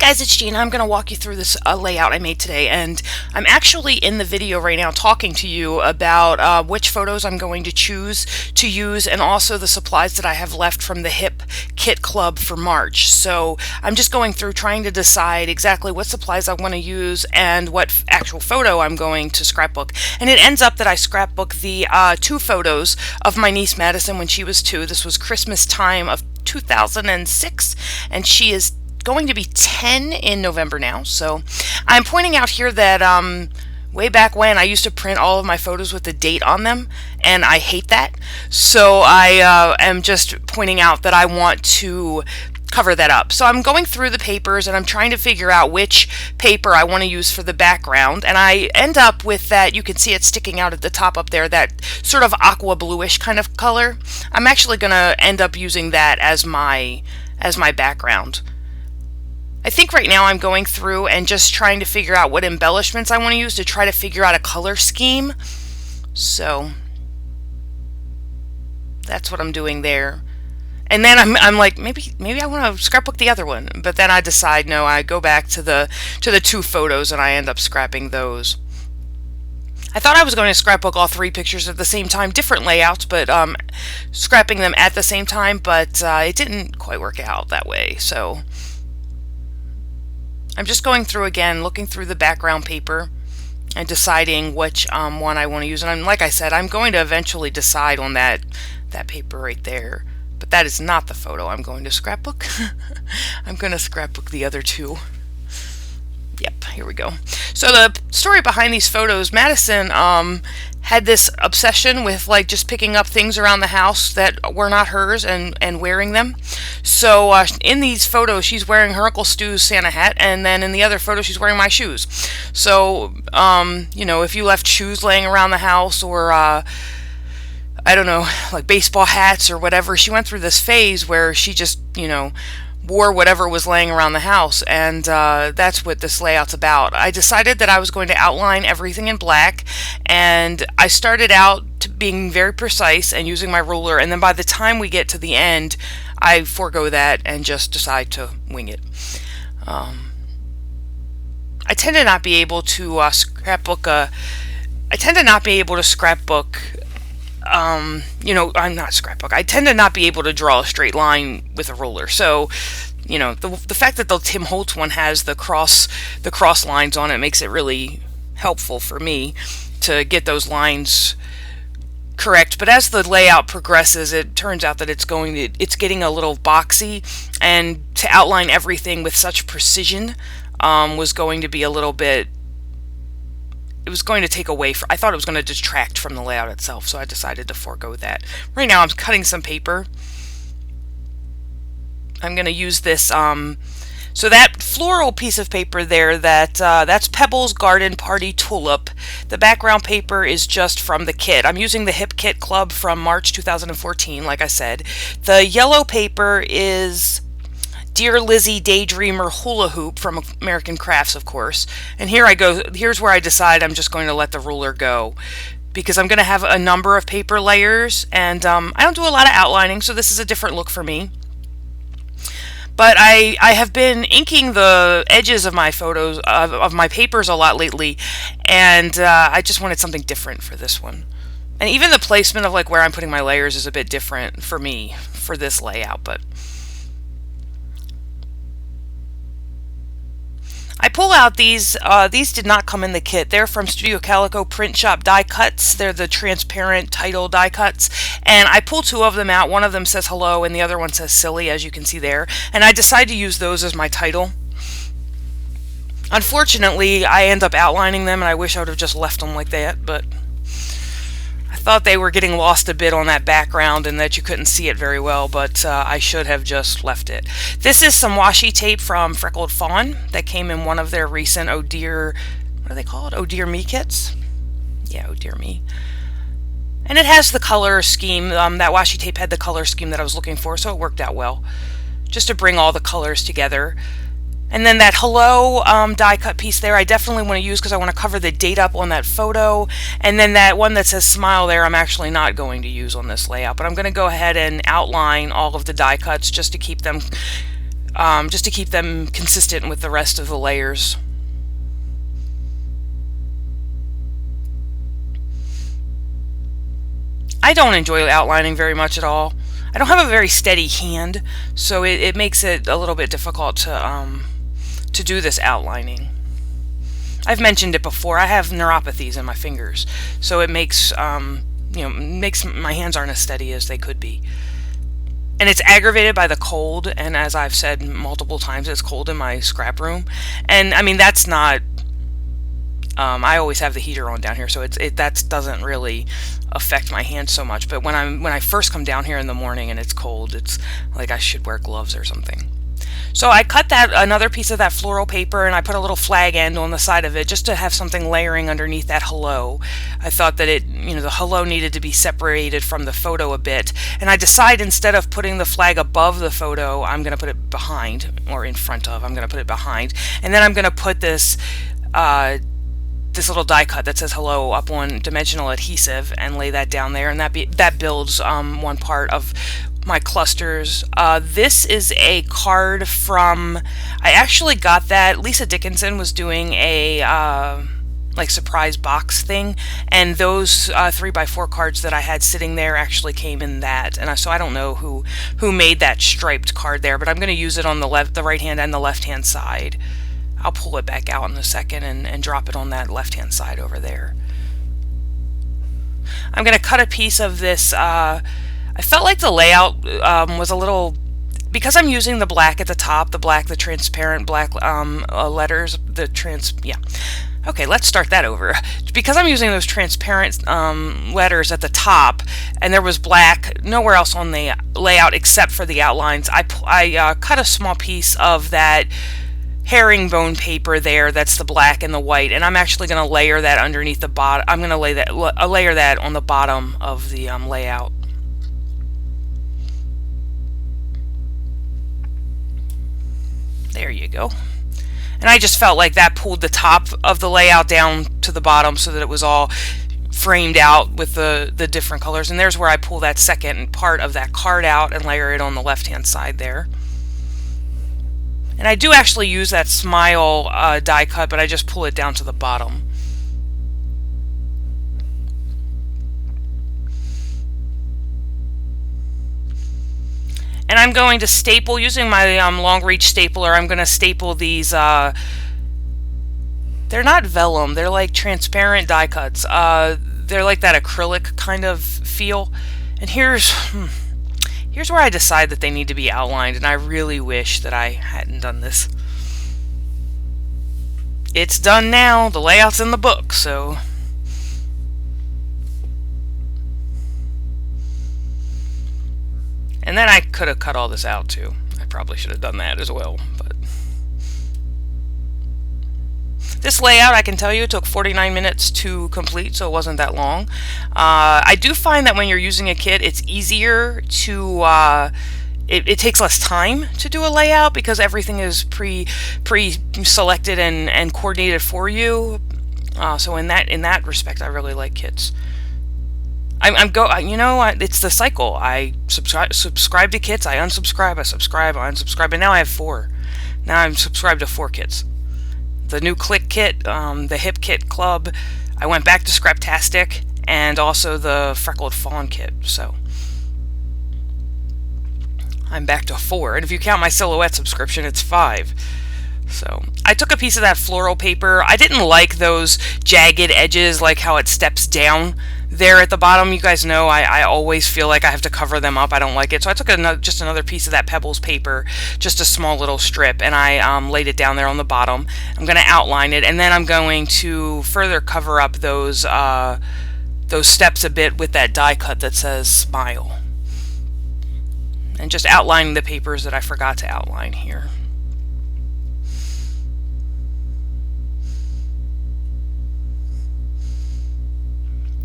guys, it's Gina. I'm going to walk you through this layout I made today, and I'm actually in the video right now talking to you about which photos I'm going to choose to use, and also the supplies that I have left from the HIP Kit Club for March. So I'm just going through trying to decide exactly what supplies I want to use and what actual photo I'm going to scrapbook. And it ends up that I scrapbook the 2 photos of my niece Madison when she was 2. This was Christmas time of 2006, and she is going to be 10 in November now. So I'm pointing out here that way back when I used to print all of my photos with the date on them, and I hate that. So I am just pointing out that I want to cover that up. So I'm going through the papers and I'm trying to figure out which paper I want to use for the background, and I end up with that. You can see it sticking out at the top up there, that sort of aqua bluish kind of color. I'm actually going to end up using that as my background. I think right now I'm going through and just trying to figure out what embellishments I want to use to try to figure out a color scheme. So that's what I'm doing there. And then I'm like, maybe I want to scrapbook the other one, but then I decide no. I go back to the 2 photos and I end up scrapping those. I thought I was going to scrapbook all 3 pictures at the same time, different layouts, but scrapping them at the same time, but it didn't quite work out that way. So I'm just going through again, looking through the background paper and deciding which one I want to use. And like I said, I'm going to eventually decide on that paper right there. But that is not the photo I'm going to scrapbook. I'm going to scrapbook the other 2. Yep, here we go. So the story behind these photos, Madison had this obsession with like just picking up things around the house that were not hers and wearing them. So in these photos she's wearing her Uncle Stu's Santa hat, and then in the other photo she's wearing my shoes. So you know, if you left shoes laying around the house, or I don't know, like baseball hats or whatever, she went through this phase where she just, you know, wore whatever was laying around the house, and that's what this layout's about. I decided that I was going to outline everything in black, and I started out being very precise and using my ruler, and then by the time we get to the end I forego that and just decide to wing it. I tend to not be able to scrapbook you know, I'm not scrapbook. I tend to not be able to draw a straight line with a ruler. So, you know, the fact that the Tim Holtz one has the cross lines on it makes it really helpful for me to get those lines correct. But as the layout progresses, it turns out that it's getting a little boxy, and to outline everything with such precision was going to be a little bit. It was going to take away I thought it was going to detract from the layout itself, so I decided to forego that. Right now I'm cutting some paper. I'm going to use this, so that floral piece of paper there, that's Pebbles Garden Party Tulip. The background paper is just from the kit. I'm using the HIP Kit Club from March 2014, like I said. The yellow paper is Dear Lizzie Daydreamer Hula Hoop from American Crafts, of course. And here I go. Here's where I decide I'm just going to let the ruler go, because I'm going to have a number of paper layers, and I don't do a lot of outlining, so this is a different look for me. But I have been inking the edges of my photos, of my papers a lot lately, and I just wanted something different for this one. And even the placement of like where I'm putting my layers is a bit different for me for this layout, but I pull out these did not come in the kit. They're from Studio Calico Print Shop die cuts. They're the transparent title die cuts, and I pull 2 of them out. One of them says hello and the other one says silly, as you can see there, and I decide to use those as my title. Unfortunately, I end up outlining them, and I wish I would have just left them like that, but I thought they were getting lost a bit on that background and that you couldn't see it very well, but I should have just left it. This is some washi tape from Freckled Fawn that came in one of their recent Oh Dear, what are they called? Oh Dear Me kits? Yeah, Oh Dear Me. And it has the color scheme, that washi tape had the color scheme that I was looking for, so it worked out well, just to bring all the colors together. And then that hello die cut piece there I definitely want to use because I want to cover the date up on that photo. And then that one that says smile there I'm actually not going to use on this layout, but I'm going to go ahead and outline all of the die cuts just to keep them just to keep them consistent with the rest of the layers. I don't enjoy outlining very much at all. I don't have a very steady hand, so it makes it a little bit difficult to do this outlining. I've mentioned it before. I have neuropathies in my fingers, so it makes makes my hands aren't as steady as they could be. And it's aggravated by the cold, and as I've said multiple times, it's cold in my scrap room. And I mean, that's not I always have the heater on down here, so that doesn't really affect my hands so much. But when I first come down here in the morning and it's cold, it's like I should wear gloves or something. So I cut another piece of that floral paper, and I put a little flag end on the side of it just to have something layering underneath that hello. I thought that the hello needed to be separated from the photo a bit, and I decide instead of putting the flag above the photo, I'm going to put it behind, or in front of. I'm going to put it behind, and then I'm going to put this this little die cut that says hello up on dimensional adhesive and lay that down there, and that builds one part of my clusters. This is a card from, I actually got that. Lisa Dickinson was doing a like surprise box thing, and those 3x4 cards that I had sitting there actually came in that. And so I don't know who made that striped card there, but I'm going to use it on the right hand and the left hand side. I'll pull it back out in a second and drop it on that left hand side over there. I'm going to cut a piece of this. I felt like the layout was a little, because I'm using the black at the top, the transparent black letters, yeah. Okay, let's start that over. Because I'm using those transparent letters at the top, and there was black nowhere else on the layout except for the outlines, I cut a small piece of that herringbone paper there, that's the black and the white, and I'm actually going to layer that underneath the bottom. I'm going to layer that on the bottom of the layout. There you go. And I just felt like that pulled the top of the layout down to the bottom so that it was all framed out with the different colors. And there's where I pull that second part of that card out and layer it on the left hand side there. And I do actually use that smile die cut, but I just pull it down to the bottom. And I'm going to staple, using my long reach stapler, I'm going to staple these, they're not vellum, they're like transparent die cuts. They're like that acrylic kind of feel. And here's where I decide that they need to be outlined, and I really wish that I hadn't done this. It's done now, the layout's in the book, so... And then I could have cut all this out too. I probably should have done that as well. But this layout, I can tell you, it took 49 minutes to complete, so it wasn't that long. I do find that when you're using a kit, it's easier to... It takes less time to do a layout because everything is pre-selected and coordinated for you. So in that respect, I really like kits. It's the cycle. I subscribe to kits, I unsubscribe, I subscribe, I unsubscribe, and now I have 4. Now I'm subscribed to 4 kits. The new Click kit, the Hip Kit Club, I went back to Scraptastic, and also the Freckled Fawn kit, so I'm back to 4. And if you count my Silhouette subscription, it's 5. So I took a piece of that floral paper. I didn't like those jagged edges, like how it steps down there at the bottom. You guys know I always feel like I have to cover them up. I don't like it. So I took just another piece of that Pebbles paper, just a small little strip, and I laid it down there on the bottom. I'm going to outline it, and then I'm going to further cover up those steps a bit with that die cut that says Smile. And just outlining the papers that I forgot to outline here.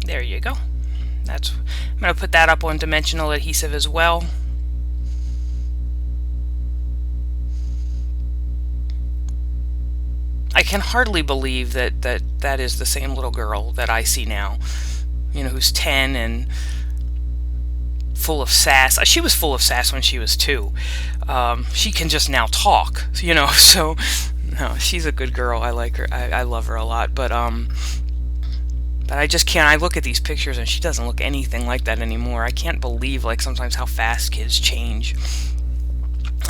There you go. I'm going to put that up on dimensional adhesive as well. I can hardly believe that is the same little girl that I see now, who's 10 and full of sass. She was full of sass when she was 2. She can just now talk, you know, so no, she's a good girl. I like her. I love her a lot, but I just can't. I look at these pictures and she doesn't look anything like that anymore. I can't believe, like, sometimes how fast kids change.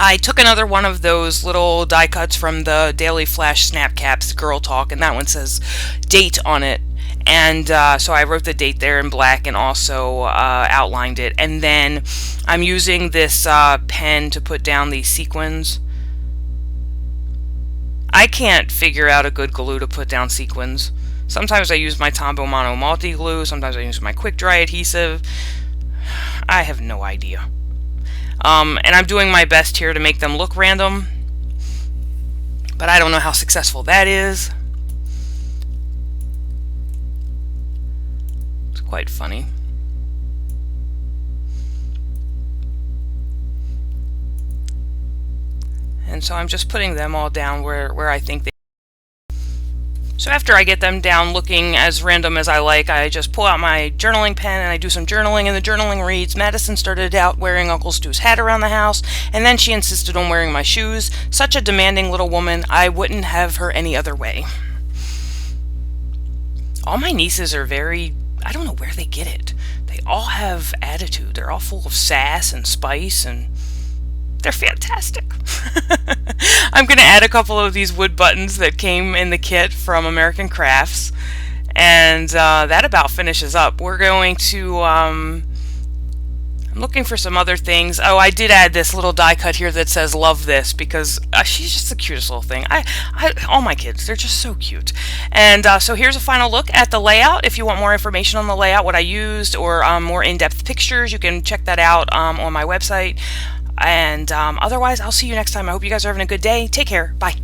I took another one of those little die cuts from the Daily Flash Snap Caps Girl Talk, and that one says date on it. And so I wrote the date there in black and also outlined it. And then I'm using this pen to put down these sequins. I can't figure out a good glue to put down sequins. Sometimes I use my Tombow Mono Multi Glue, sometimes I use my quick dry adhesive. I have no idea. And I'm doing my best here to make them look random, but I don't know how successful that is. It's quite funny. And so I'm just putting them all down where I think they. So after I get them down looking as random as I like, I just pull out my journaling pen and I do some journaling, and the journaling reads, Madison started out wearing Uncle Stu's hat around the house, and then she insisted on wearing my shoes. Such a demanding little woman, I wouldn't have her any other way. All my nieces are very, I don't know where they get it. They all have attitude. They're all full of sass and spice, and they're fantastic. I'm going to add a couple of these wood buttons that came in the kit from American Crafts, and that about finishes up. We're going to, I'm looking for some other things. Oh, I did add this little die cut here that says love this, because she's just the cutest little thing. All my kids, they're just so cute. And so here's a final look at the layout. If you want more information on the layout, what I used, or more in-depth pictures, you can check that out on my website. And otherwise, I'll see you next time. I hope you guys are having a good day. Take care. Bye.